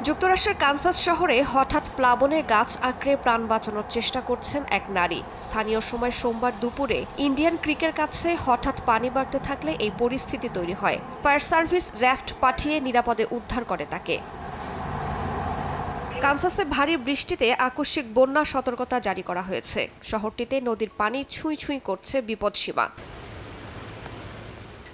যুক্তরাষ্ট্রের কানসাস শহরে হঠাৎ প্লাবনে গাছ আঁকড়ে প্রাণ বাঁচানোর চেষ্টা করছেন এক নারী। স্থানীয় সময় সোমবার দুপুরে ইন্ডিয়ান ক্রিকের কাছে হঠাৎ পানি বাড়তে থাকলে এই পরিস্থিতি তৈরি হয়। ফায়ার সার্ভিস র্যাফট পাঠিয়ে নিরাপদে উদ্ধার করে তাকে। কানসাসে ভারী বৃষ্টিতে আকস্মিক বন্যা সতর্কতা জারি করা হয়েছে। শহরটিতে নদীর পানি ছুঁই ছুঁই করছে বিপদসীমা।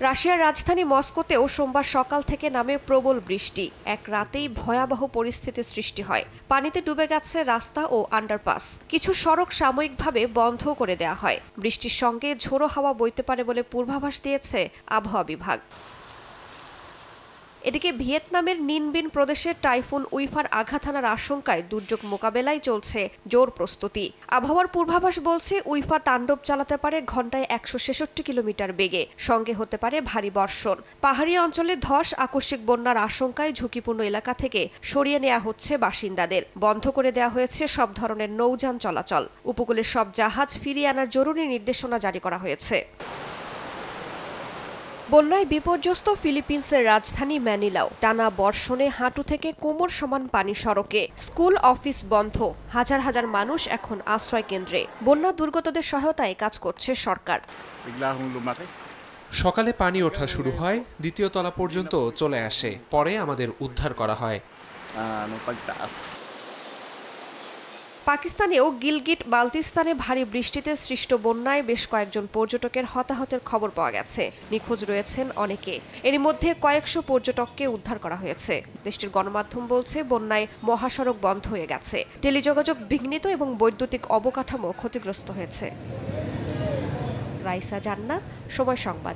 রাশিয়ার রাজধানী মস্কোতেও সোমবার সকাল থেকে নামে প্রবল বৃষ্টি। এক রাতেই ভয়াবহ পরিস্থিতি সৃষ্টি হয়। পানিতে ডুবে গেছে রাস্তা ও আন্ডারপাস। কিছু সড়ক সাময়িকভাবে বন্ধ করে দেওয়া হয়। বৃষ্টির সঙ্গে ঝোড়ো হাওয়া বইতে পারে বলে পূর্বাভাস দিয়েছে আবহাওয়া বিভাগ। এদিকে ভিয়েতনামের নিনবিন প্রদেশে টাইফুন উইফার আঘাত হানার আশঙ্কায় দুর্যোগ মোকাবেলায় চলছে জোর প্রস্তুতি। আবহাওয়ার পূর্বাভাস বলছে উইফা তাণ্ডব চালাতে পারে ঘন্টায় ১৬৬ কিলোমিটার বেগে, সঙ্গে হতে পারে ভারী বর্ষণ। পাহাড়ি অঞ্চলে ধস, আকস্মিক বন্যার আশঙ্কায় ঝুঁকিপূর্ণ এলাকা থেকে সরিয়ে নেওয়া হচ্ছে বাসিন্দাদের। বন্ধ করে দেওয়া হয়েছে সব ধরনের নৌযান চলাচল। উপকূলের সব জাহাজ ফিরিয়ে আনার জরুরি নির্দেশনা জারি করা হয়েছে। বন্যায় বিপর্যস্ত ফিলিপিন্সের রাজধানী ম্যানিলাও। টানা বর্ষণে হাঁটু থেকে কোমর সমান পানি সড়কে। স্কুল অফিস বন্ধ। হাজার হাজার মানুষ এখন আশ্রয় কেন্দ্রে। বন্যা দুর্গতদের সহায়তায় কাজ করছে সরকার। সকালে পানি ওঠা শুরু হয়, দ্বিতীয় তলা পর্যন্ত চলে আসে, পরে আমাদের উদ্ধার করা হয়। পাকিস্তানেও গিলগিট বালতিস্তানে ভারী বৃষ্টিতে সৃষ্ট বন্যায় বেশ কয়েকজন পর্যটকের হতাহতের খবর পাওয়া গেছে। নিখোঁজ রয়েছেন অনেকে। এর মধ্যে কয়েকশো পর্যটককে উদ্ধার করা হয়েছে। দেশটির গণমাধ্যম বলছে বন্যায় মহাসড়ক বন্ধ হয়ে গেছে, টেলিযোগাযোগ বিঘ্নিত এবং বৈদ্যুতিক অবকাঠামো ক্ষতিগ্রস্ত হয়েছে। রাইসা জান্নাত, সময় সংবাদ।